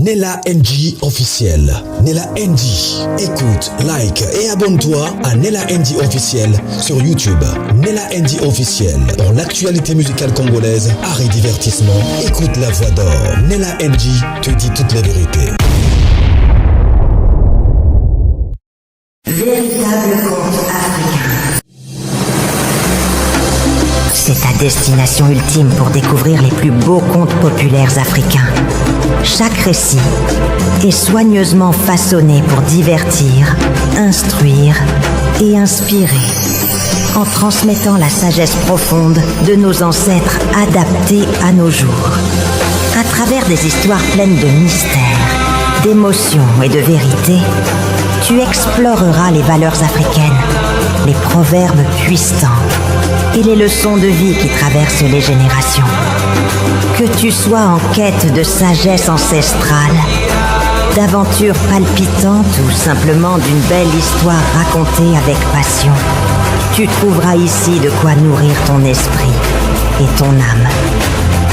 Nella NG officiel. Nella NG. Écoute, like et abonne-toi à Nella NG officiel sur YouTube. Nella NG officiel. Pour l'actualité musicale congolaise, art et divertissement, écoute la voix d'or. Nella NG te dit toute la vérité. Véritable conte africain. C'est ta destination ultime pour découvrir les plus beaux contes populaires africains. Chaque récit est soigneusement façonné pour divertir, instruire et inspirer, en transmettant la sagesse profonde de nos ancêtres adaptée à nos jours. À travers des histoires pleines de mystères, d'émotions et de vérité, tu exploreras les valeurs africaines, les proverbes puissants et les leçons de vie qui traversent les générations. Que tu sois en quête de sagesse ancestrale, d'aventures palpitantes ou simplement d'une belle histoire racontée avec passion, tu trouveras ici de quoi nourrir ton esprit et ton âme.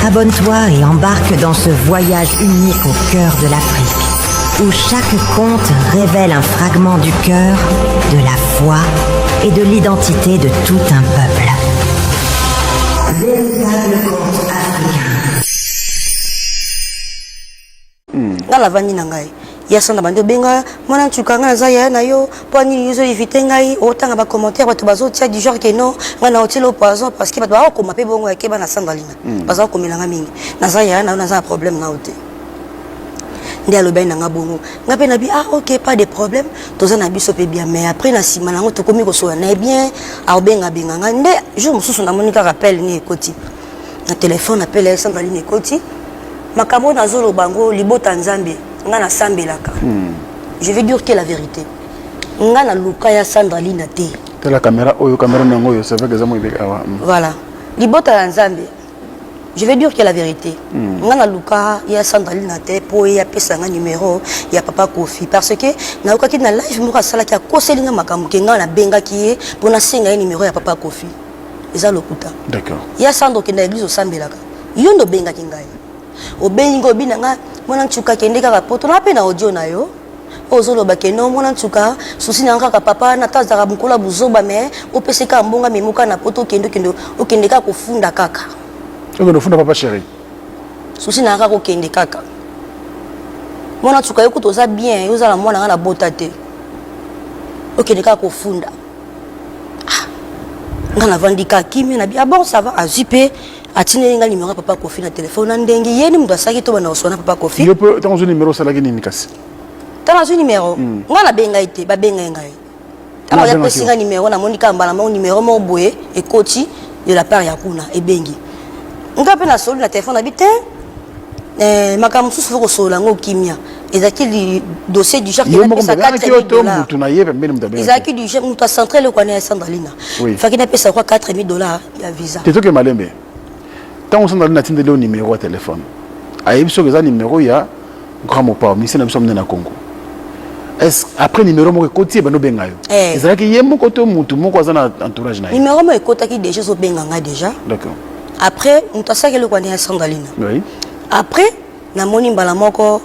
Abonne-toi et embarque dans ce voyage unique au cœur de l'Afrique, où chaque conte révèle un fragment du cœur, de la foi et de l'identité de tout un peuple. Véritable conte africain. Ngala vani na ngai ya sanda bande benga mwana ntuka nga za ya na yo po ni yuzo éviter ngai otanga ba commentaire bato bazo tia du genre que non ngana otilo poison parce que bato ba ko mape bongo ya ke bana sanda lina baza ko melanga mingi na za ya na za problème na ote ndi alobai na nga bongo nga pe na bi OK pas de problème toza na biso pe bien mais après na sima na ngo to komi ko so na bien a benga benga nga nde jour mususu na monika rappel ni ekoti na téléphone appel ya sanda lina ekoti makambo na zolo bango libota nzambe nga na sambelaka. Je vais dire que la vérité. Nga na luka ya Sandraline te. Te la caméra nango yo c'est vrai que ça mo ibeka wa. Voilà. Libota nzambe. Je vais dire que la vérité. Nga na luka ya Sandraline te po ya pesa nga numéro ya papa Kofi parce que na okaki na live mo ka sala ki akoselinga makambo ke nga na benga ki pour na senga numéro ya papa Kofi. Eza lokuta. D'accord. Ya Sandro ke na église o sambelaka. Yo ndo benga ki ngai. Obengo binanga mwana nchuka kende kaka poto na pe na audio na yo ozolo bakeno mwana nchuka susi na kaka papa na tazaka mkola buzoba me opeseka mbonga memuka na poto kendo okende kaka kufunda kaka okende funda papa chéri susi na kaka okende kaka mwana nchuka yo kutoza bien yo zala mwana na bota te okende kaka kufunda ngana vandika kimi na bien bon ça va azipe atine nga numéro papa Kofi na téléphone ndenge yeni mdo asaki to bana osona papa Kofi yo pe tanzo numéro sala ki nini kasi tana zo numéro nga na benga ite ba benga ngai tana ya pesinga numéro na monika mbala mo numéro mo boye e coach de la part ya kuna e bengi nga pe na solo na téléphone na bité makamu susu foko solo ngo kimia ezaki li dossier du genre qui na pesa $4,000 ezaki du genre muto centré le kwana ya Sandalina faki na pesa kwa $4,000 ya visa tezoke malembe. Tant on a le numéro de téléphone, il y a un numéro ya grand mopa, mais c'est na Congo. Est après numéro mo côté ba no benga yo. C'est que yemo côté mutu moko za na entourage na. Numéro mo ekota ki déjà so benga nga déjà. D'accord. Après on t'a ça que le kwana ya Sandalina. Oui. Après na moni mbala moko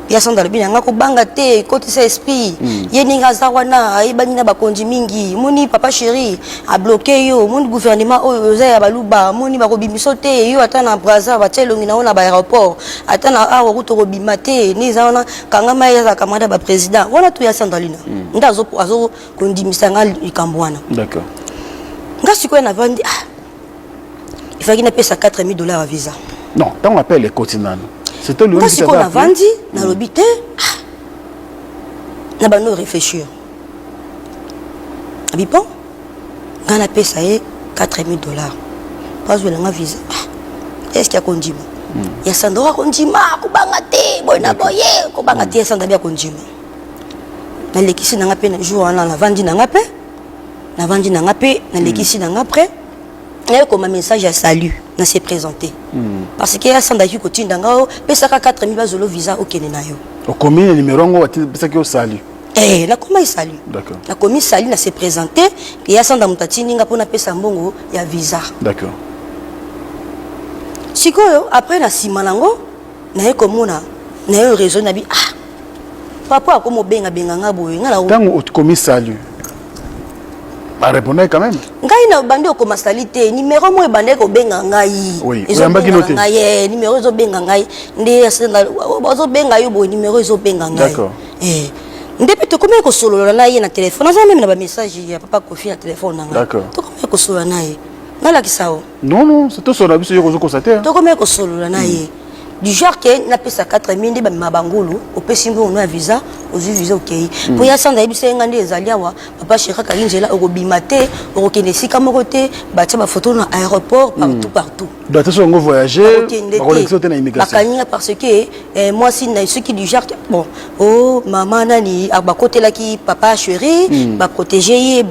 ya Sandalina nga ko banga te côté sa esprit. Yeninga za wana ayibani na bakonji mingi. Moni papa chéri a bloqué yo, moni gouvernement oyo za ya baluba, moni ba kobimiso te yo atana Brazza ba telongi na ona ba aéroport. Atana awa kuto kobima te ni za wana kangama ya za kamada ba président. Wana tu ya Sandalina. Ndazo azo kondimisa nga likambo wana. D'accord. Nga siko na vandi il fallait qu'il pesa $4,000 à visa. Non, tant on appelle les continents. C'est tout le monde qui a vendu dans l'obité. Na bano réfléchir. Abipon. Quand on pesa $4,000. Pas de la visa. Est-ce qu'il y a kondima? Il y a Sandora kondima, kubangate, boyna boye, kubangate Sandabia kondima. Na lekisi na ngape na jour na vandi na ngape. Na vandi na ngape, na lekisi na ngape. Et comme un message à salut, na s'est présenté. Parce qu'il y a Sandaki Kotinda, pesa $4,000 visa au Kenya. Au combien le numéro on pesa que salut. Eh, na comment il salue? D'accord. Na commis salut na s'est présenté, et ya Sanda Mutatini nga pona pesa mbongo ya visa. D'accord. Sikoyo après na simanango na ekomona na yo raison na bi ah papa ko mo benga nga boye nga la tango commis salut ba répondre quand même ngai na bande ko masalite numéro mo bande ko benga ngai oyambaki noté ngai numéro zo benga ngai nde asena zo benga yo boye numéro zo benga ngai d'accord ndepe to komé ko solo na ye na téléphone za même na ba message ya papa Kofi na téléphone nanga d'accord to komé ko solo na ye na la kisao non c'est tout solo biso yo ko constater to komé ko solo na ye du genre que na pesa 4000 nde ba mabangulu opesimbo on a visa ozu visa okay pour ya sanda ebisa ngande ezali awa papa Cheka Kalinjela okobima te okokende sika moko te batia ba photo na aéroport partout bato so ngo voyager ba connexion te na immigration bakanya parce que moi si na ceux qui du genre bon oh maman nani ba kotela ki papa chéri ba protéger ye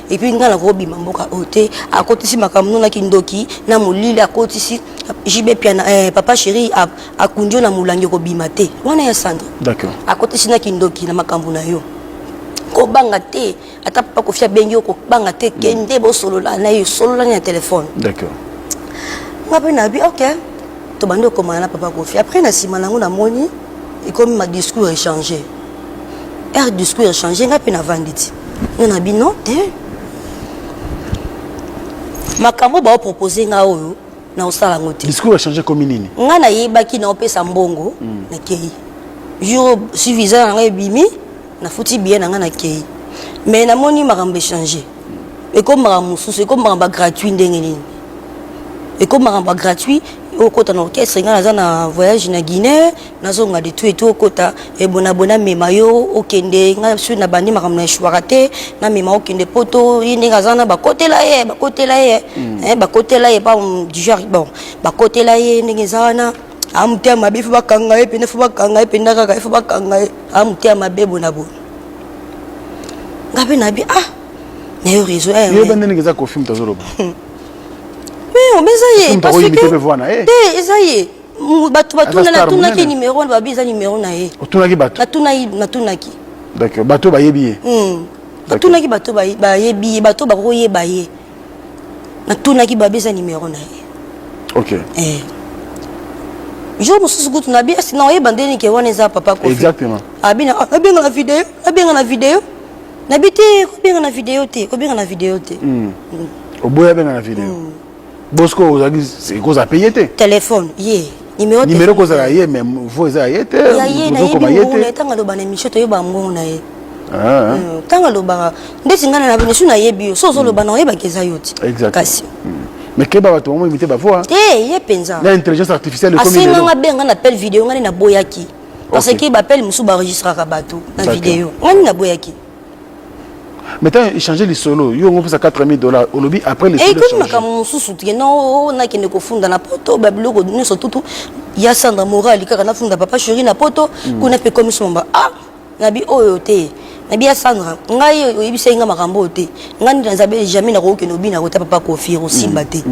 et puis ngana kobima mboka ote akotisi makamno na kindoki na molili akotisi jibe piana papa chéri akunjo na mulangi kobima te wana ya sandra d'accord akotisi na kindoki na makambo na yo ko banga te ata papa Kofi bengi ko banga te kende bo solo na yo solo na téléphone d'accord ngapi na bi OK to bando ko na papa Kofi après na sima nango na moni et comme ma discours échangé discours échangé ngapi na vanditi na bi non te makambo ba proposer nga oyo na osala ngote discours échangé comme nini nga na yebaki na opesa mbongo na kei jour suffisant na bimi na futi bien na nga na kei mais na moni makambo échangé et comme makambo mususu comme makambo gratuit ndenge nini et comme makambo gratuit okota na orchestre nga naza na voyage na Guinée nazonga de tout et tout okota e bona mema yo okende nga su na bandi makambo na shwarate na mema okende poto yinde ngazana bakotela ye bakotela ye pas du genre bon bakotela ye ndenge zana amute mabe fu bakanga ye pene fu bakanga ye penda kaka fu bakanga ye amute mabe bona bo ngabe na bi ah na yo réseau yo bande ngeza ko film tazoroba mais on bezaye parce que ezaye batu tuna ki numéro ba biza numéro na ye otunaki batu na tunaki d'accord batu ba yebi tunaki batu ba yebi batu ba ko yeba ye na tunaki ba biza numéro na ye OK jo mususu kutu na bi sinon ye bandeni ke wana za papa Kofi exactement abina abenga na vidéo na biti ko benga na vidéo te oboya benga na vidéo Bosco c'est cause à payer te téléphone ye numéro cause à ye mais vous ça yete vous comme yete tanga lo bana micho to yoba mbongo na ye tanga lo ba ndesi ngana na bino suna yebi so lo bana yeba keza yoti kasi mais que ba bato mo imiter ba voix ye penza l'intelligence artificielle comme il nga benga na appel vidéo ngani na boyaki parce que ba appel musu ba enregistrer ka bato na vidéo ngani na boyaki. Maintenant, échanger les solos. Yo, on fait ça $4,000 au lobby après les solos. Et comme makambo soutien non, on a qui ne confond dans la poto, bablo ko nous surtout il y a Sandra Moral qui na funda papa chéri na poto, qu'on a fait comme somba. Ah, nabi oyote. Nabi ya Sandra, ngai oyibisa nga makambo te. Ngani nzabe jamais na ko ke nobi na ko ta papa Kofi au simbate.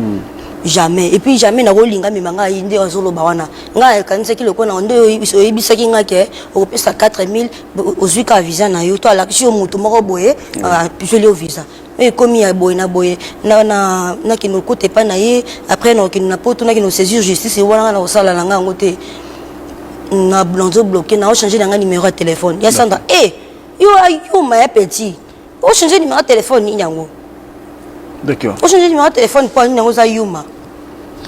Jamais. Et puis jamais na rolinga mimanga inde ozolo bawana. Nga kanisa ki lokona ndo oyibisa ki nga ke o pesa 4000 ozuka visa na yo to ala kisho mutu moko boye pisoli o visa. Et comme ya boye na kino kote pa na ye après na kino na poto na kino saisir justice wana na osala na nga ngote na blonzo bloqué na o changer na nga numéro de téléphone. Ya Sandra yo ma ya petit. O changer numéro de téléphone ni nyango. D'accord. O changer numéro de téléphone pour nyango za yuma.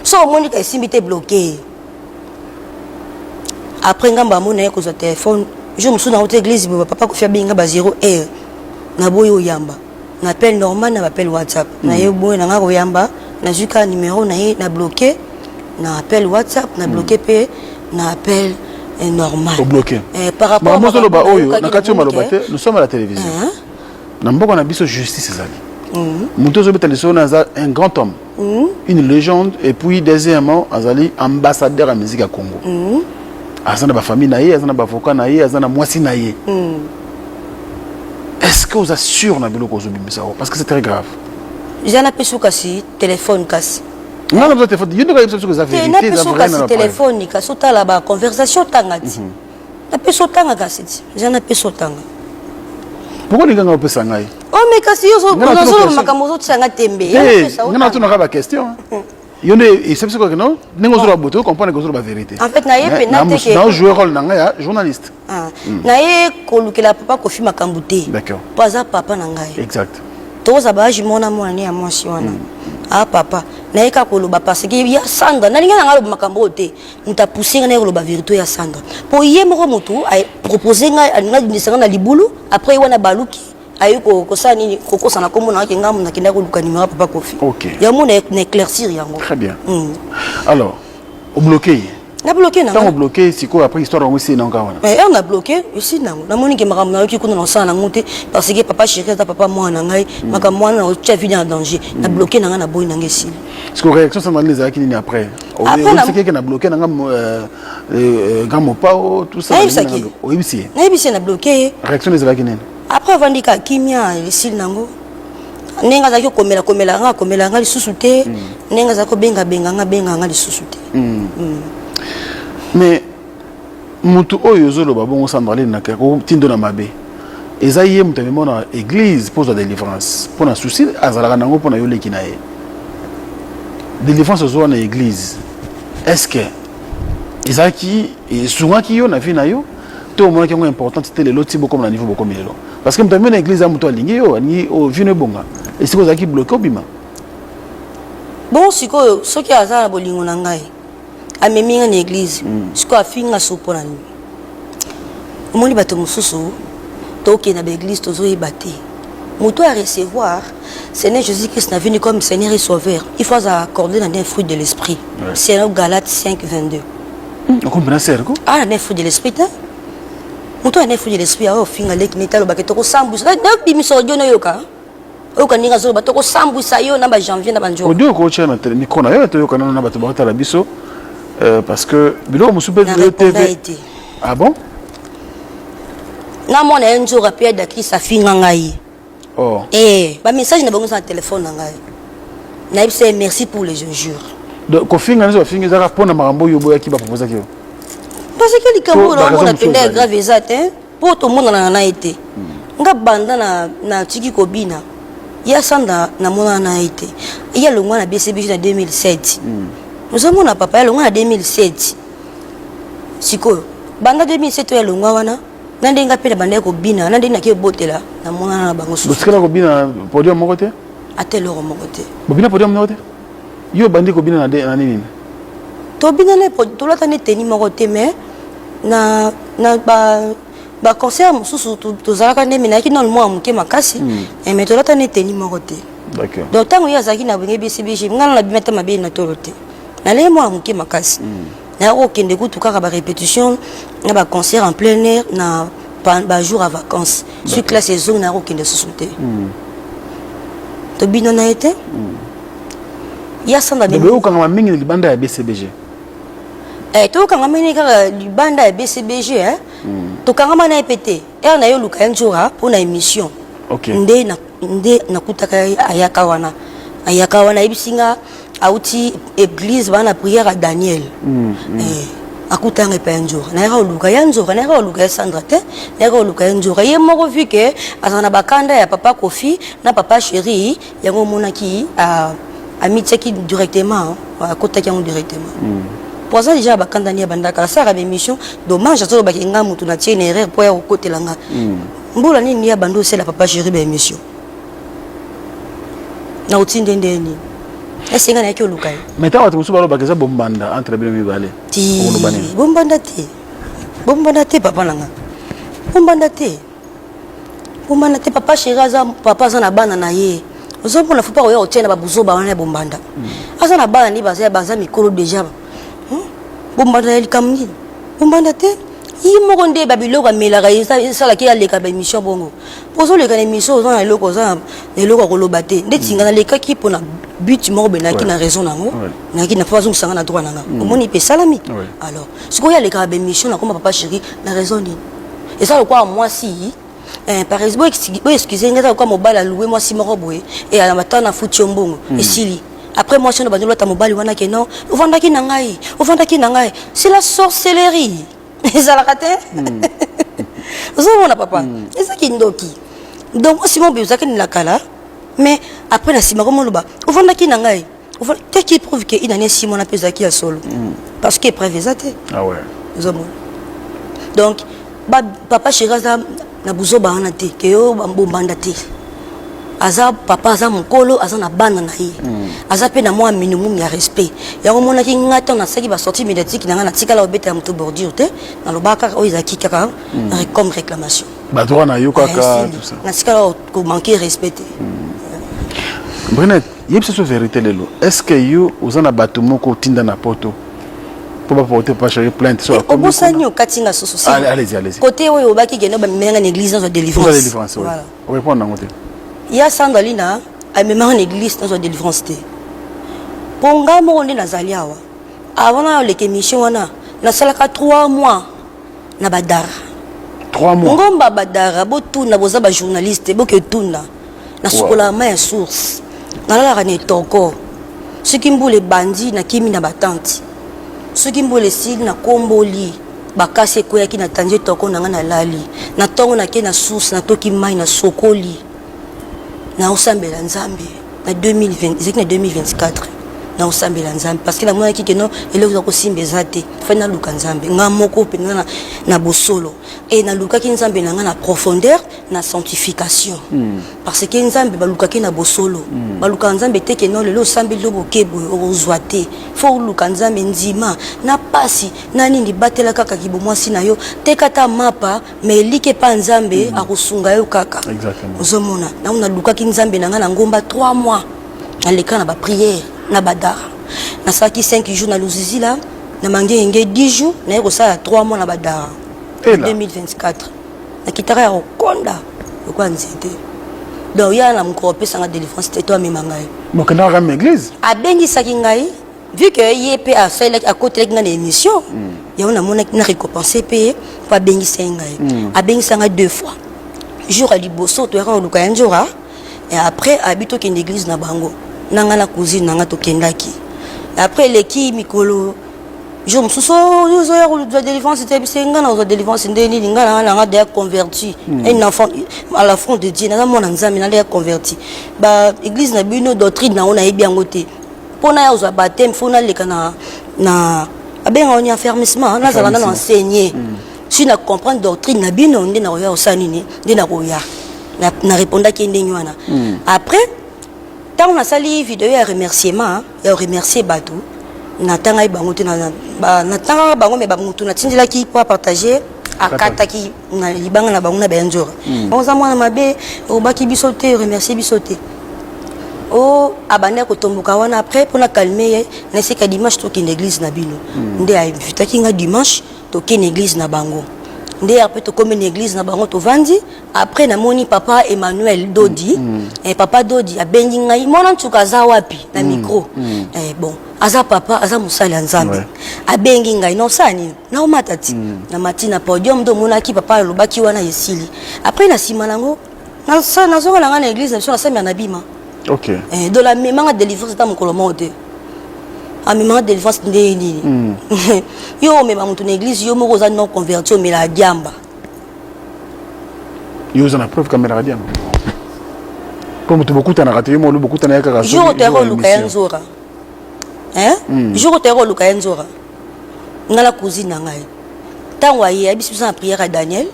So Monica est simité bloqué. Après ngamba mona ya koza téléphone, je me suis dans l'église papa ko faire binga ba 0 heure. Na boyo yamba. Na appel normal na appel WhatsApp. Na ye boyo na ngako yamba, na juka numéro na ye na bloqué, na appel WhatsApp, na bloqué pe na appel normal. Bloqué. Par rapport à nous sommes à la télévision. Na mboko na biso justice ezali. Muto zo betali so na un grand homme. Une légende et puis deuxièmement azali ambassadeur à musique à Congo. Azana ba famille na ye, azana ba avocat na ye, azana mwasi na ye. Est-ce que vous assurez na biloko zo bimisa parce que c'est très grave. J'ai na peso kasi téléphone kasi. Non non téléphone, you know que ça vérité ça vrai na téléphone kasi tala ba conversation tangati. Na peso tanga kasi. J'ai na peso tanga. Pourquoi les gens ont pesa ngai? Oh mais kasi yo zo makambo zo tsanga tembe. Eh, ngana tuna ka ba question. Yone et c'est quoi que non nengo sur la boto comprendre que sur la vérité en fait na yé que na jouer rôle nanga journaliste na yé kolukela papa kofi makambuté d'accord pas papa nanga exact toza ba jimona mona ni ya mwasi wana papa na yé ka koloba parce que ya Sandra na linga nanga lo makambo te muta pousser na koloba vérité ya Sandra po yé moko mutu a proposer nga ndisanga na libulu après wana baluki ayiko kosa nini kokosa na komona ke ngamu na kinda koluka numéro papa Kofi ya mona éclaircir yango très bien alors au bloqué na bloqué na on bloqué c'est quoi après histoire on aussi na ngawana on a bloqué aussi na moni ke makamu na ki kuna na sana ngote parce que papa chéri ta papa moi na ngai makamu mwana o tia vie en danger na bloqué na nga na boy na ngesi est-ce que réaction ça les a kini après on sait que na bloqué na ngam ngamo pao tout ça oui c'est na bloqué réaction les a kini après vandika kimia ici nango nenga za komela nga lisusu te nenga za ko benga nga lisusu te mais mutu oyo zolo babongo Sandra na ko tindo na mabe eza yé mutu mona église pour la délivrance pour na souci azalaka nango pour na yoleki na ye délivrance zo na église est-ce que ezaki souvent ki yo na vie na yo to mona ki ngo important c'était le loti beaucoup na niveau beaucoup milelo parce que mutu na église amuto alingi yo ani o vino bonga et c'est quoi qui bloqué obima bon siko soki azala bolingo na ngai ameminga na église siko afinga sopo na ni omoni bato mosusu toke na l'église tozoyeba te moto à recevoir Seigneur Jésus-Christ n'a venu comme Seigneur et Sauveur il faut accorder dans un fruit de l'esprit c'est dans Galates 5:22 on comprend ça quoi un fruit de l'esprit moto un fruit de l'esprit a ofinga leki netalo baketoko sambusa na bimiso dio na yoka oka ninga zo batoko sambusa yo na ba janvier na banjo odio ko chana tele micro na yo to yoka na bato ba tala biso parce que bilo musupe de TV ah bon na mona enjo rapia d'Akri sa finga ngai oh ba message na bango sur téléphone na ngai na ibse merci pour les injures donc ko finga na zo finga za pona makambo yo boya ki ba proposer ki parce que likambo na mona penda grave exact pour tout monde na été nga banda na tiki kobina ya Sandra na mona na été il y a le mois na BCBG en 2007 nous avons na papa le mois en 2007 siko banda 2007 ya le mois wana na ndenga pela banda ko bina na ndenga ke botela na mona na bango so parce que ko bina podium moko te atelo moko te bobina podium moko te yo bandi ko bina na nini to bina ne to lata ne teni moko te mais na ba concert mususu to zalaka ne mina ki non mo amuke makasi mais to lata ne teni moko te d'accord donc tango ya zaki na benge BCBG ngana na bimeta mabe na tolote na le mo amuke makasi na okende kutu kaka ba répétition na ba concert en plein air na ba jour à vacances sur classe saison na okende susute to bino na été ya sanda de be okanga mingi libanda ya BCBG to kanga mingi kaka libanda ya BCBG to kanga mana epete na yo luka njora pour na émission nde na kutaka ayaka wana ibisinga auti église bana prière à Daniel akutanga pe njora na yaka luka ya njora na yaka luka ya Sandra te na yaka luka ya njora ye moko vu que azana bakanda ya papa Kofi na papa chéri yango monaki amiteki directement akotaki yango directement pour ça déjà bakanda ni bandaka ça ra émission dommage to bakinga mutu na tiene erreur pour ya kotelanga mbula nini ya bando c'est la papa chéri ba émission na utinde ndeni esenga na yake lukai mais tawa tusuba lo bakeza bombanda entre bino mibale bombanda te papa nanga bombanda te papa chéri aza papa za na bana na ye ozomo na fupa oyo otena babuzo ba wana bombanda aza na bana ni baza mikolo déjà bombanda ya likamni bombanda te yi moko nde babiloko amelaka esalaki aleka baémission bongo pozo leka na émission oza na eloko oza na eloko akoloba te nde tinga nalekaki mpo na but moko benaki na raison nango naki na mpo bazongisanga na droit nanga omoni mpe esalami alors sikoyo alekaka baémission nakoma papa chéri na raison nini eza lokola mwasi par exemple excusez ngai eza lokola mobali alouwe mwasi moko boye e ala matana na futi yo mbongo esili après moi chano banzolo ta mobali wana ke non ovandaki na ngai c'est la sorcellerie ezalaka te ozomona papa ezaki ndoki donc moi simon bezaki na kala mais après na sima komo loba ovandaki na ngai Qu'est-ce qui prouve qu'il a 6 mois à peser qui à solo? Parce qu'il est prévu. Ah ouais. Donc, papa Chiraza na buzo banate que yo bandate. Aza papa aza mukolo aza na bana na ye. Aza pe na moi minimum ya respect. Ya mona ki ngata na saki ba sortie médiatique na na tika la obeta muto bordure te na lobaka o izaki kaka comme réclamation. Ba droit na yo kaka tout ça. Na sika la ko manquer respect. Brenet, yebse so vérité lelo. Est-ce que yo ozana bato moko tinda na poto? Pour pas porter pas chercher plainte sur comme ça ni au katinga so so. Allez-y. Côté oyo baki geno ba menga na église dans la délivrance. Dans la délivrance. Voilà. On répond en anglais. Il y a Sandalina, à même en église dans la délivrance. Ponga mo on est nazali awa. Avant les émissions wana, na salaka 3 mois na badara. 3 mois. Ngomba badara botu na boza ba journaliste boke tuna. Na sokola ma source. Na la rane toko. Ce qui mboule bandi na kimi na batante. Ce qui mboule sil na komboli. Bakase ko yaki na tanje toko na ngana lali. Na tongo na ke na source na toki mai na sokoli. Na osambela nzambe na 2024 na osambela nzambe parce que la moya ki que non ele vous ko simbeza te fa na luka nzambe nga moko pe na bosolo et na luka ki nzambe na nga na profondeur na sanctification parce que nzambe ba luka ki na bosolo ba luka nzambe te que non le osambe lo bokebo ozwate fo luka nzambe nzima na pasi nani ndi batela kaka kibo mwasi na yo te kata mapa mais like pa nzambe akosunga yo kaka exactement ozomona na luka ki nzambe na nga na ngomba 3 mois na leka na ba prière na badara na saki 5 jours na luzizi là na mangi ngé 10 jours na yeko ça 3 mois na badara 2024 na kitara ya konda ko nzete donc ya na mkope sanga délivrance te to amema ngai mokenda ka église abengi saki ngai vu que yep a fait à côté na émission ya on a mona na récompensé payé pa bengi sengai abengi sanga 2 fois jour à liboso to ya luka njora et après habito ki église na bango nanga na cousine nanga to kendaki après leki mikolo je me souso yo ya de délivrance c'était senga na délivrance ndeni linga nanga de converti un enfant à la front de Dieu na mona nzambe na de converti ba église na bino doctrine na ona yebi angote pona ya zo baptême fona leka na abenga on affermissement na zala na enseigner si na comprendre doctrine na bino ndé na ya osanini ndé na koya na répondre ki ndé nywana après tant on a sali vidéo ya remerciement ya remercier bato na tanga bango te na tanga bango me bamutu na tindila ki pour partager akata ki na libanga na bango na benjora on za mwana mabe o baki bisote remercier bisote o abane ko tomboka wana après pour na calmer na sika dimanche to ki l'église na bino ndé a invité ki nga dimanche to ki l'église na bango ndé après to comme une église na bango to vandi après na moni papa Emmanuel Dodi et papa Dodi a bengi ngai mona ntuka za wapi na micro bon aza papa aza musali nzambe a bengi ngai no sani na matati na matina podium do mona ki papa lobaki wana yesili après na sima nango na zo na ngana église na so na sema na bima OK de la même délivrance ta mokolo monte a même délivrance ndé nini yo me ba mutu na église yo moko za non converti mais la diamba yo za na preuve caméra la diamba comme tu beaucoup na raté mo beaucoup na yaka raso yo te ro luka nzora jour te ro luka nzora ngala cousine ngai tango aye biso na prière à Daniel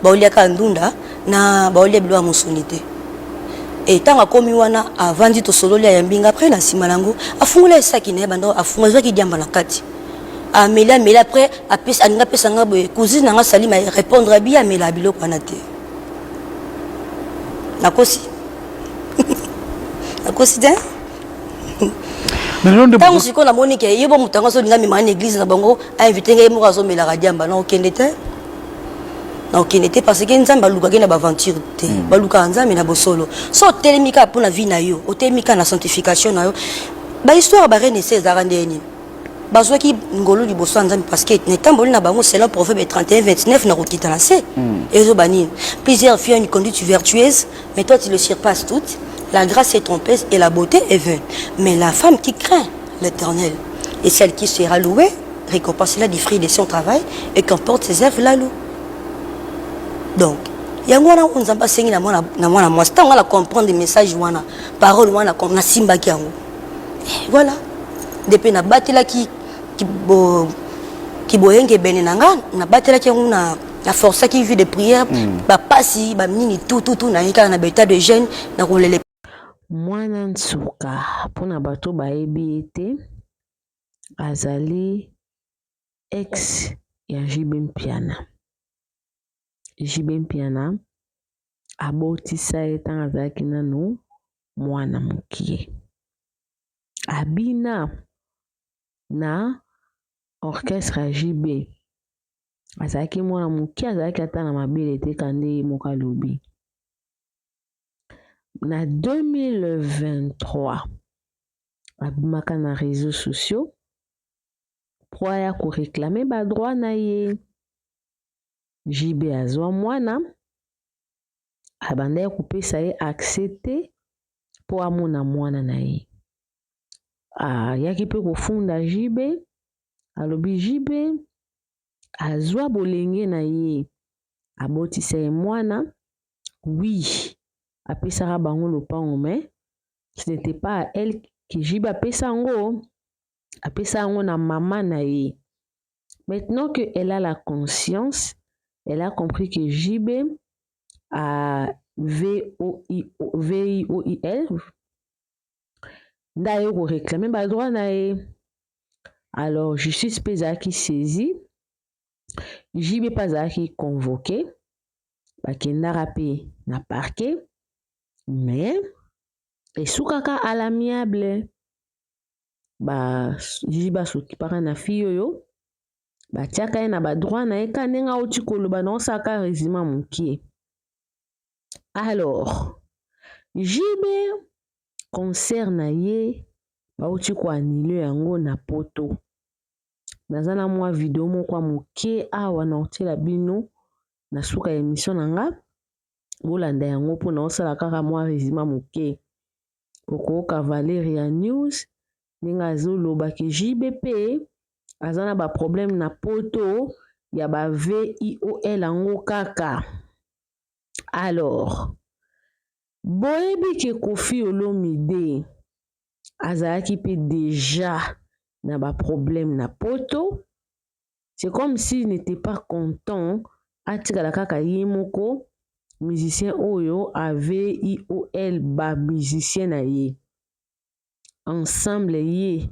ba olia ka ndunda na ba olia bilwa musonité et tant akomi wana avandi to solo ya mbinga après na simalango afungula esaki na bando afungula ki diamba na kati amela après apesa aninga pesa nga boye cousine nga salima répondre bien amela biloko na te nakosi nakosi te mais l'on de tant siko na monique yebo mutanga so ninga mema na église na bango a invité nga mo kazo mela diamba na okende te na okende te parce que nzamba luka ke na aventure te baluka nzambe na bosolo so telemika pour na vie na yo otelemika na sanctification na yo ba histoire ba renaissance za randeni bazwaki ngolo liboso nzambe parce que netamboli na bango selon proverbe 31:29 na rokita na se ezo bani plusieurs filles ont une conduite vertueuse mais toi tu le surpasses toutes la grâce est trompeuse et la beauté est vaine mais la femme qui craint l'Éternel et celle qui sera louée récompensera du fruit de son travail et qu'emporte ses œuvres la loue. Donc yango wana nzamba sengi na mwana mwasi tanga la comprendre message wana parole wana comme na simba ki yango Voilà. Depuis na batela qui boyenge bene nanga na batela qui na force qui vit de prière ba pasi ba mini tout na yika na beta de jeune na kolele mwana nsuka pona bato bayebi ete azali ex ya Jibe Mpiana. Jibe Mpiana abotisa etanga azalaki nano mwana mokie. Abina na orchestre ya Jibe. Azalaki mwana mokie azalaki ata na mabele te kande moka lobi. Na 2023 abimaka na réseaux sociaux pour aya ko réclamer ba droit na ye. Jibe azwa mwana abanda ya kopesa ye accepter po amona mwana na ye. Yaki pe kofunda Jibe alobi Jibe azwa bolenge na ye abotisa ye mwana. Oui, apesaka bango lopango, mais ce n'était pas à elle que Jibe apesa ngo, apesa ngo na maman na ye. Maintenant qu'elle a la conscience, elle a compris que Jibe a VIOIL ndaye ko réclamer ba droit na ye. Alors justice pesa qui saisit, Jibe pas qui convoqué, bakendaka pe na parquet, mais esukaka à l'amiable. Jibe s'occupera na fille oyo, batiaka ye na ba droit na ye kandenga oti koloba na osaka résima mokie. Alors Jibe concert na ye bauti ko annule yango na poto. Naza na mwa video moko mokie awa na otela bino na suka émission nanga bolanda yango po na osala kaka mwa résima mokie. Okoka Valeria News ninga azoloba ke Jibe pe azana ba problème na poto ya ba VIOL yango kaka. Alors boyebi ke Koffi Olomide azalaki pe déjà na ba problème na poto. C'est comme s'il n'était pas content atikala kaka ye moko musicien oyo a VIOL ba musicien na ye. Ensemble ye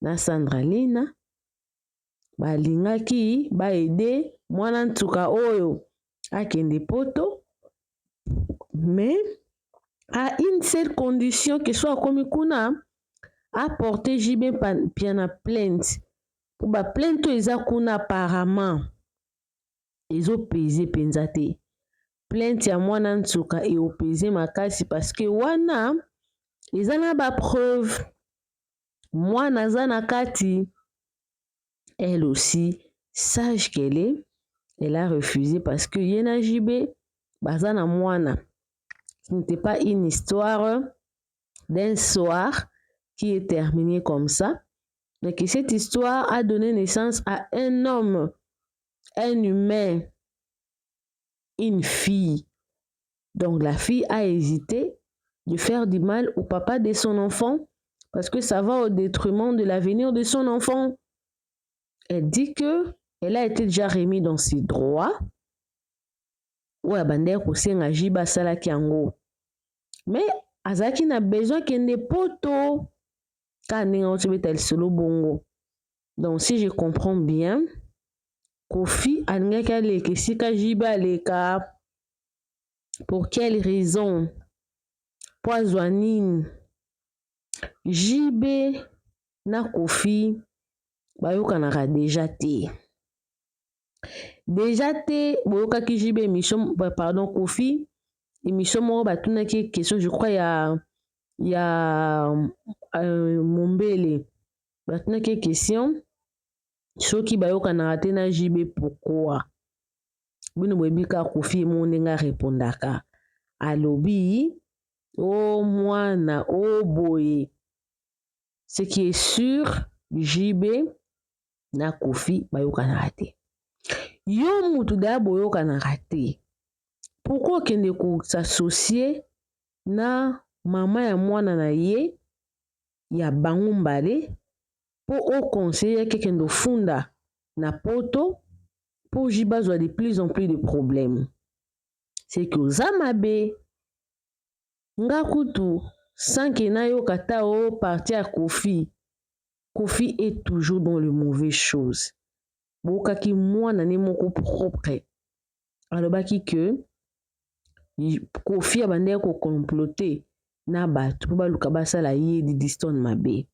na Sandra Lina balingaki baede mwana ntuka oyo akende poto, mais à une seule condition que soit komi kuna apporter Jibe Mpiana plainte. Pour ba plainte eza kuna apparemment ezo peser penza te. Plainte ya mwana ntuka e opese makasi parce que wana eza na ba preuve. Mwana za na kati. Elle aussi, sage qu'elle est, elle a refusé parce que yena Jibe bazana mwana. Ce n'était pas une histoire d'un soir qui est terminée comme ça, mais que cette histoire a donné naissance à un homme, un humain, une fille. Donc la fille a hésité de faire du mal au papa de son enfant parce que ça va au détriment de l'avenir de son enfant. Elle dit que elle a été déjà remise dans ses droits. Ouais, bande kosenga Jibe salaki yango. Mais azaki na besoin kende poto kaninga otibeta solo bongo. Donc si je comprends bien, Koffi alingaki aleka esika Jibe aleka. Pour quelle raison? Poazwa nini? Jibe na Koffi bayokanaka déjà te. Déjà te boyokaki Jibe émission, pardon, Koffi émission moko batunaki question, je crois ya Mombele batunaki question soki bayokanaka te na Jibe pourquoi. Bino boyebi ka Koffi mo ndenga répondaka alobi o mwana o boye. Ce qui est sûr, Jibe na Koffi bayokanaka te. Yo mutu da boyokanaka te. Pourquoi kende ko s'associer na mama ya mwana na ye ya bango mbale po au conseiller kekendo funda na poto po jibazwa de plus en plus de problèmes. C'est que oza mabe nga kutu sanke na yo kata o parti à Kofi. Kofi est toujours dans le mauvais chose. Bokaki mwana ne moko propre. Alobaki que Kofi abandé ko comploter na batu po baluka basala ye di Diston mabe.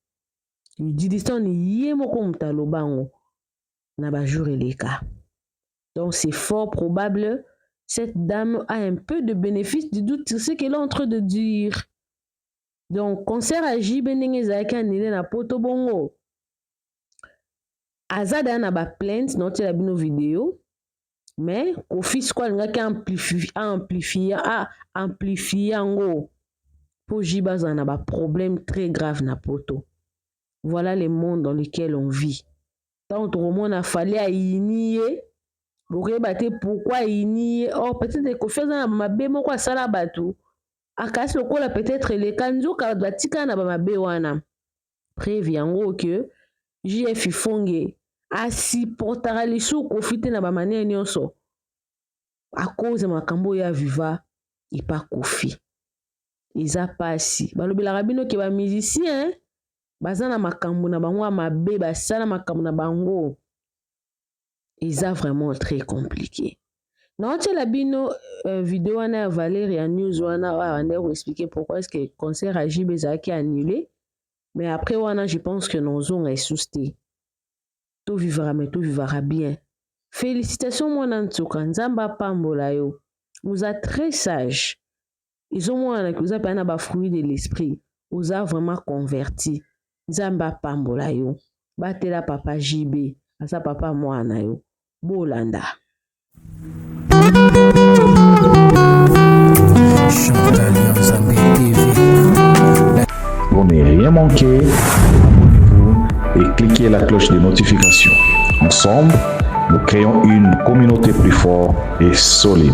Di Diston ye moko mutalobango na ba jour eleka. Donc c'est fort probable cette dame a un peu de bénéfice du doute sur ce qu'elle est en train de dire. Donc concert à JB ndenge ezalaki annulé na poto bongo. Azada na ba plainte noti la bino vidéo. Mais Kofi squad ngaki amplifier ngo pour jibaza na ba problème très grave na poto. Voilà le monde dans lequel on vit. Tant au moins a fallu à inier. Vous regardez pourquoi inier. Oh peut-être Kofi na mabe moko asala batu. Akasi lokola peut-être les kanzo ka batika na ba mabe wana. Preuve yango que JF Fonge asipportera lisu Kofi te na ba manière nyonso. À cause de makambo ya viva ipa Kofi. Iza pasi. Balobela rabino ke ba musicien bazana makambo na bango mabe basala makambo na bango. Iza vraiment très compliqué. Non, tu la bino vidéo na Valérie News wana on a expliqué pourquoi est-ce que le concert à JB qui est annulé. Mais après wana je pense que nos zones est sousté. Tout vivra mais tout vivra bien. Félicitations mon Nzouka Nzamba pambola yo. Vous êtes très sage. Ils ont moins que vous avez pas un fruit de l'esprit. Vous avez vraiment converti. Nzamba pambola yo. Batela papa JB, asa papa mwana yo. Bolanda. Pour ne rien manquer, abonnez-vous et cliquez la cloche de notification. Ensemble, nous créons une communauté plus forte et solide.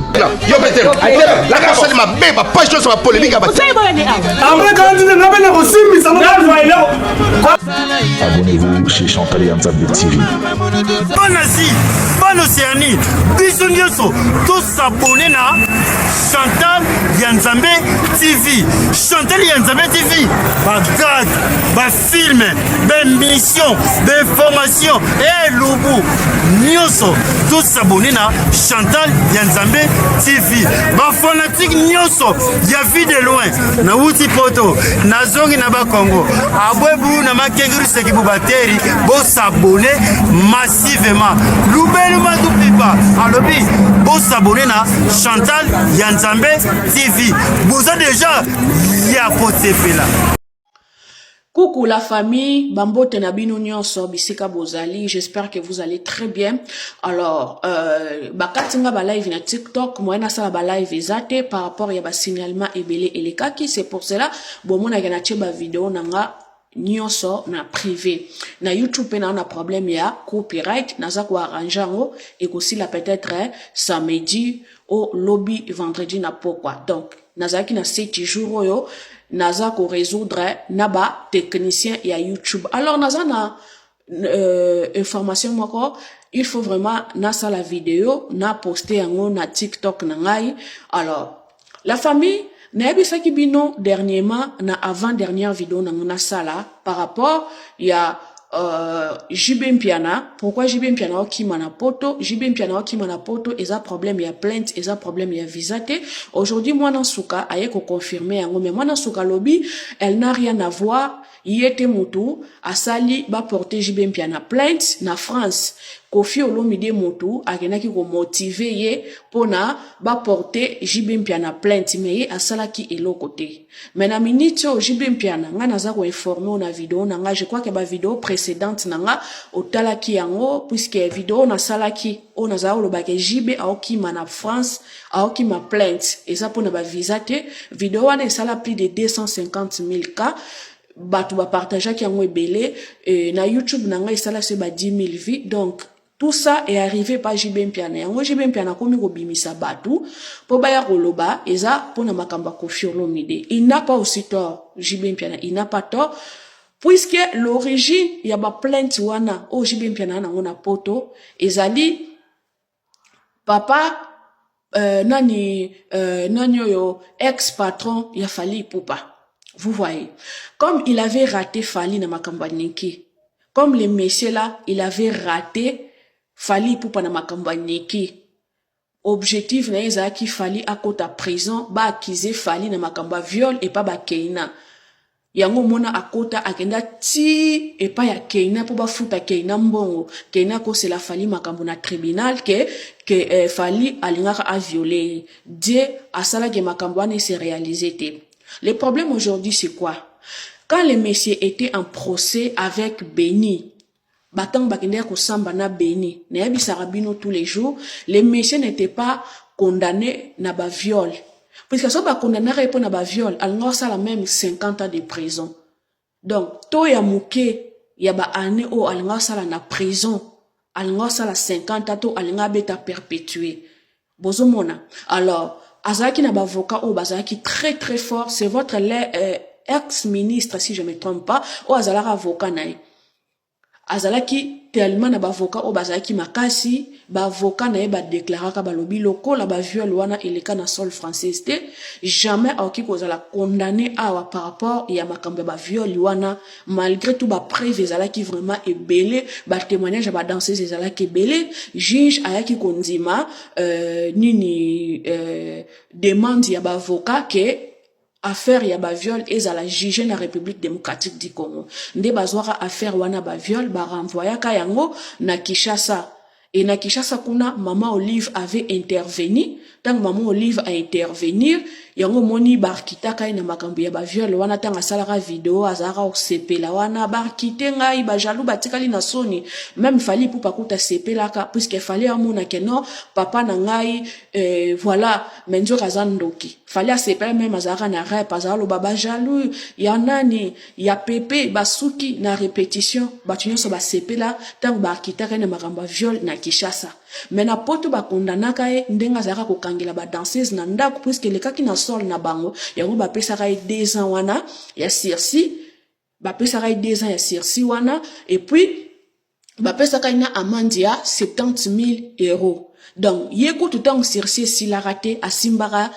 Abonnez-vous chez Chantal Yanzambe TV. Bonne Asie, bonne Océanie, bisous nyoso, tous s'abonner na Chantal Yanzambe TV. Chantal Yanzambe TV, bagad, ba film, ba mission, ba information, et loubou, nyoso, tous s'abonner na Chantal Yanzambe TV. Ba fanatique nyoso, ya vie de loin, na wuti poto, na zongi na ba Congo, abwebu na makenguru seki bubateri, bo s'abonner massivement. Loubelu Madoupipa, alobi, bo s'abonner na Chantal Yanzambe TV. Vous avez déjà ya poté là. Coucou la famille, Bambote Nabino Nyonso, Bisika Bozali, j'espère que vous allez très bien. Alors, bakatinga ba live na TikTok, moi na sala ba live ezate par rapport ya ba signalement ebele elekaki, c'est pour cela bomona yana ba vidéo nanga nyonso na privé. Na YouTube pe na on a problème ya copyright, naza ko arranger ngo et aussi la peut-être samedi au lobby vendredi na pourquoi. Donc, naza ki na 7 jours yo naza ko résoudre naba technicien ya YouTube. Alors naza na information moko, il faut vraiment na sa la vidéo na poster yango na TikTok na ngai. Alors la famille na bisaki bino dernièrement na avant dernière vidéo na sala par rapport ya JB Mpiana. Pourquoi JB Mpiana okima na poto? JB Mpiana okima na poto eza problème ya plainte, eza problème ya visate. Aujourd'hui moi na suka aye ko confirmer yango, mais moi na suka lobby elle n'a rien à voir. Yete mutu asali ba porter JB Mpiana plainte na France. Kofi Olomide Motu akenaki ko motiver ye pona ba porter JB Mpiana plainte, mais ye asalaki eloko te. Mais na minute o JB Mpiana nga naza ko informer na vidéo nanga, je crois que ba vidéo précédente nanga otalaki yango puisque vidéo na salaki o naza lo ba ke JB aokima na France aokima plainte et ça pona ba visa te. Vidéo wana sala plus de 250,000 cas. Batu ba partager ki yango ebele na YouTube nanga esala se ba 10,000 vues. Donc tout ça est arrivé par JB Mpiana. Yango JB Mpiana komi ko bimisa batu po baya koloba eza pona makamba Kofi Olomide. Il n'a pas aussi tort. JB Mpiana il n'a pas tort puisque l'origine ya ba plainte wana o JB Mpiana na ngona poto ezali papa nani oyo ex-patron ya Fally Ipupa. Vous voyez, comme il avait raté Fally na makambo niki, comme les messieurs là, il avait raté Fally Ipupa na makambo niki. Objectif na ezaki Fally à kota prison ba accuser Fally na makambo viol et pas ba keina. Yango mona akota akenda ti et pas ya keina pour ba futa keina mbongo. Keina ko c'est la Fally makambo na tribunal que Fally alingaka a violé. Dieu asala ke makambo ane se réalisé te. Le problème aujourd'hui, c'est quoi? Quand les messieurs étaient en procès avec Béni, batang bakende ko samba na Béni, neyabi sarabino tous les jours, les messieurs n'étaient pas condamnés na ba viol. Puisque so ba condamné pour na ba viol, alors ça la même 50 ans de prison. Donc, to ya muke ya ba année o alors ça la na prison, alors ça la 50 ans to alors beta perpétué. Bozomona. Alors, Azaki n'a pas avocat ou Bazaki très très fort, c'est votre ex-ministre si je me trompe pas, ou Azalara avocat naï. Azalaki tellement n'a pas avocat ou Bazaki makasi, ba avocat naï ba déclarer ka ba lobi loko la ba viol wana eleka na sol française te, jamais aoki ko zala condamné awa par rapport ya makambe ba viol wana, malgré tout ba preuve ezalaki vraiment ebelé, ba témoignage ba danseuse ezalaki ebelé, juge ayaki kondima nini demande ya ba avocat que affaire ya ba viol ezala juger na République démocratique du Congo. Nde bazwaka affaire wana ba viol ba renvoya ka yango na Kinshasa. Et na Kinshasa kuna maman Olive avait intervenu. Tant maman Olive a intervenir, yango moni barkita kai na makambo ya ba viol wana tanga salara vidéo azara o sepela wana barkite ngai ba jaloux batikali na soni. Même Fally Ipupa kuta sepela ka puisque Fally amona que non papa na ngai voilà menjo kazandoki. Fally a sepela même azara na rap azalo baba jaloux ya nani ya Pepe basuki na répétition batunyo so ba sepela tant barkita kai na makambo viol na Kinshasa. Mais na poto ba kondanaka e ndenga zaka ko kangela ba danseuse na ndako puisque le kaki na sol na bango yango ba pesa ka 2 ans wana ya sursis ba pesa ka 2 ans ya sursis wana et puis ba pesa ka ina amende ya 70 000 euros. Donc yeko tout temps sursis si la raté a simbara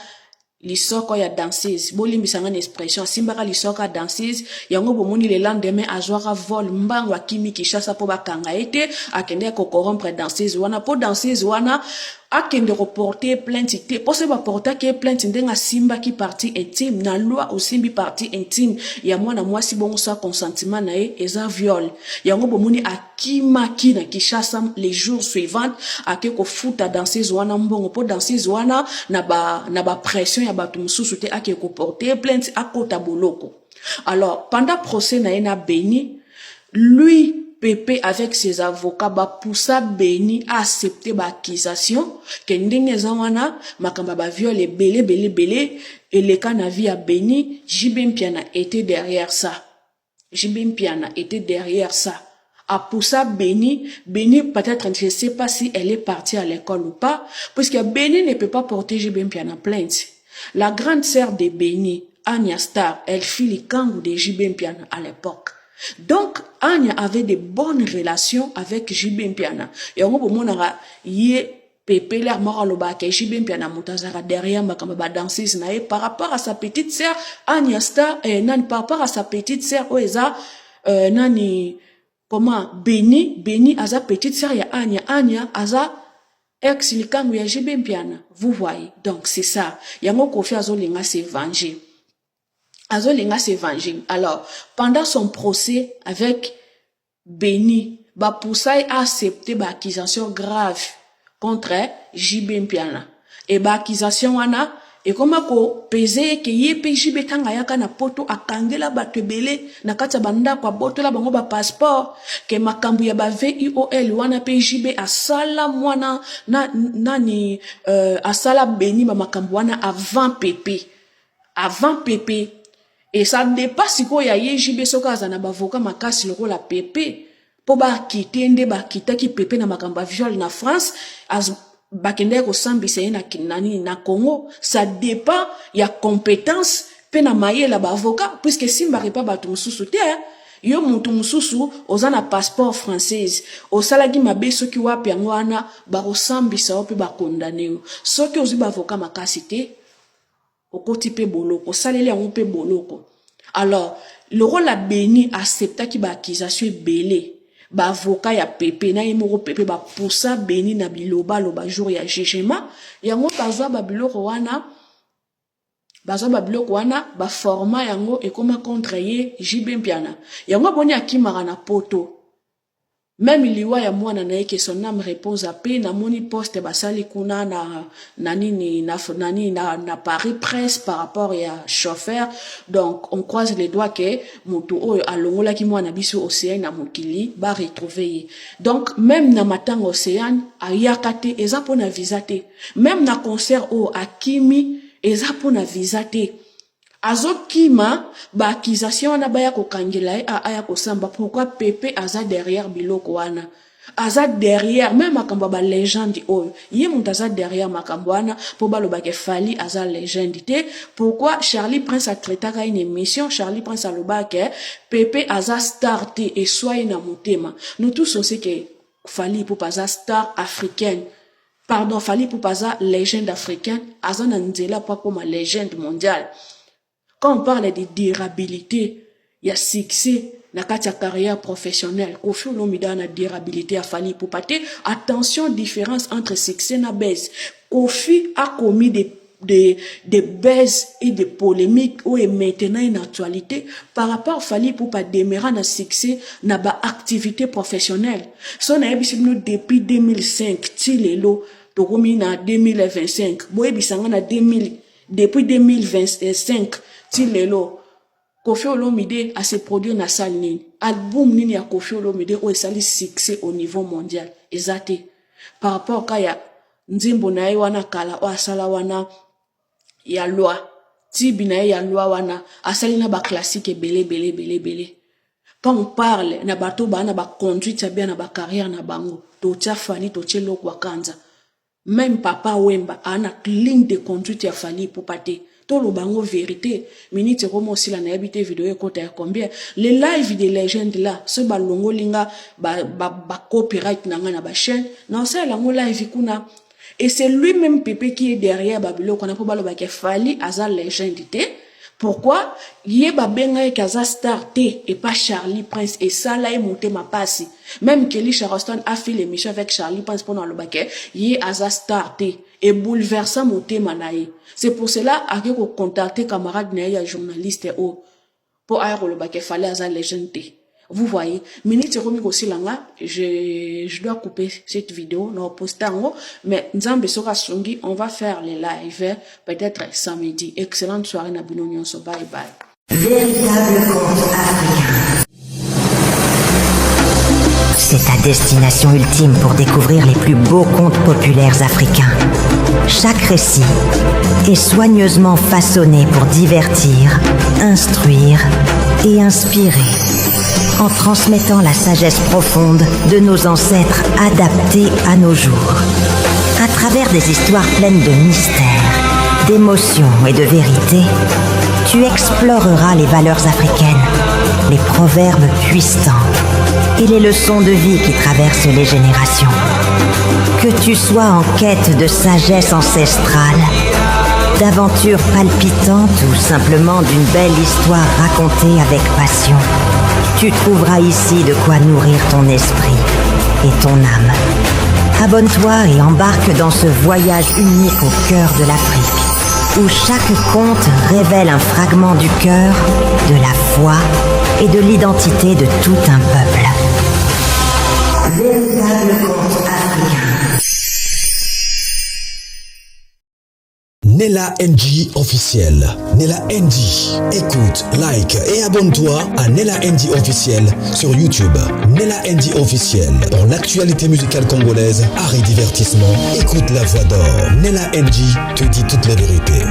lisoko ya danseuse bolimbisanga na expression simbaka lisoko ya danseuse yango bomoni le lendemain azwaka vol mbango akimi Kinshasa po bakanga ete akende ko corrompre danseuse wana po danseuse wana akende reporter plainte te po se ba porter ke plainte ndenga simba ki partie intime na loi osimbi partie intime ya mwana mwasi bongo sa consentiment na e eza viol yango bomoni akimaki na Kinshasa les jours suivants ake ko futa danseuse wana mbongo po danseuse wana na ba pression ya batu mususu te ake ko porter plainte akota boloko. Alors pendant procès na Béni, lui Pepe avec ses avocats ba poussa Béni à accepter ba accusation que ndenge zawana makamba ba viol et belé et le cas na vie à Béni, JB Mpiana était derrière ça. JB Mpiana était derrière ça. A poussa Béni peut-être je ne sais pas si elle est partie à l'école ou pas puisque Béni ne peut pas porter JB Mpiana plainte. La grande sœur de Béni, Anya Star, elle fit les kangou de JB Mpiana à l'époque. Donc, Anya avait de bonnes relations avec JB Mpiana. Et on peut monara yé Pepe l'air mort à l'oba que JB Mpiana moutazara derrière ma comme ba danseuse nae par rapport à sa petite sœur Anya Star par rapport à sa petite sœur Oeza nani comment Béni aza petite sœur ya Anya aza ex likangu ya JB Mpiana. Vous voyez. Donc c'est ça. Yango kofi azolinga se venger. Azolinga se venger. Alors, pendant son procès avec Béni, ba poussai a accepté ba accusation grave contre JB Mpiana. Et ba accusation wana et comment ko peser ke yepe JB tanga yaka na poto akangela batebele na kati banda kwa boto la bango ba passeport ke makambu ya ba VIOL wana pe JB asala mwana nani asala Béni ba makambu wana avant Pepe et ça dépasse ko ya JB soka azana ba avocat makasi loko la Pepe po ba kitende ba kitaki Pepe na makambu viol na France as bakende ko sambisa na kinani na Congo. Ça dépend ya compétence pe na maye la ba avocat puisque simba pas ba tout mususu te yo mutu mususu ozana passeport française osalaki mabe soki wapi yango wana bakosambisa yo mpe bakondane yo soki ozwi bavoka makasi te okoti mpe boloko osaleli yango mpe boloko. Alors le rôle a béni acceptaki baakisation ebele bavoka ya pepe na ye moko pepe bapusa beni na biloba loba jour ya jugement yango bazwa babiloko wana baforma yango ekoma contre ye jibe mpiana yango boni akimaka na poto même liwa ya mwana na ye ke son âme repose à paix na moni poste basali kuna na Paris Presse par rapport ya chauffeur. Donc on croise les doigts que moto oyo alongola ki mwana biso océan na mokili ba retrouver ye. Donc même na matanga océan ayakate eza pona visa te, même na concert o akimi eza pona visa te. Azokima ba accusation wana baya ko kangela aya ko samba pourquoi Pepe aza derrière biloko wana aza derrière même makambo ba légende oyo ye mutu aza derrière makambo wana po baloba ke Fally aza légende te. Pourquoi Charlie Prince a traité une émission Charlie Prince aloba ke Pepe aza star te et soye na motema. Nous tous on sait que Fally pour pas star africaine. Pardon, Fally pour pas légende africaine aza na nzela pas comme légende mondiale. Quand on parle de durabilité, il y a succès dans la carrière professionnelle. Kofi Olomide na durabilité a Fally Ipupa te. Attention, différence entre succès et baisse. Kofi a commis des baises et des polémiques où est maintenant une actualité par rapport à Fally Ipupa demeurant na succès na ba activité professionnelle. So na yebisi nous depuis 2005 ti lelo to komi na 2025. Boye bisanga na depuis 2025 ti lelo Kofi Olomide a se produit na salle nini album nini ya Kofi Olomide o esali succès au niveau mondial ezate par rapport ka ya nzimbo na ye wana kala o asala wana ya loi tibi na ye ya loi wana asali na ba classique belé. Quand on parle na bato ba na ba conduite ya bien na ba carrière na bango to tia Fally to tia Lokwa Kanza même Papa Wemba ana ligne de conduite ya Fally Ipupa te. Tout le bango vérité minute comme aussi la n'habité vidéo côté combien les live des légendes là ce balongo linga ba copyright nanga na ba chaîne non ça la ngo live kuna et c'est lui-même Pepe qui est derrière babilo qu'on a pas baloba ke Fally aza légende te. Pourquoi yé ba benga kaza star te et pas Charlie Prince et ça là est monté ma passe même Kelly Charleston a fait l'émission avec Charlie Prince pendant le baquet yé aza star te et bouleversant monté manaï. C'est pour cela que vous contactez camarade na journaliste pour aéro le baquet Fally aza légende. Vous voyez, minute remis aussi là, je dois couper cette vidéo, non poster en haut, mais Nzambe sera songi, on va faire les lives peut-être samedi. Excellente soirée na Binonyon so bye bye. Véritable conte africain. C'est ta destination ultime pour découvrir les plus beaux contes populaires africains. Chaque récit est soigneusement façonné pour divertir, instruire et inspirer, en transmettant la sagesse profonde de nos ancêtres adaptée à nos jours. À travers des histoires pleines de mystères, d'émotions et de vérité, tu exploreras les valeurs africaines, les proverbes puissants et les leçons de vie qui traversent les générations. Que tu sois en quête de sagesse ancestrale, d'aventures palpitantes ou simplement d'une belle histoire racontée avec passion, tu trouveras ici de quoi nourrir ton esprit et ton âme. Abonne-toi et embarque dans ce voyage unique au cœur de l'Afrique, où chaque conte révèle un fragment du cœur, de la foi et de l'identité de tout un peuple. Véritable conte africain. Nella NG officiel. Nella NG. Écoute, like et abonne-toi à Nella NG officiel sur YouTube. Nella NG officiel. Pour l'actualité musicale congolaise, art et divertissement, écoute la voix d'or. Nella NG te dit toutes les vérités.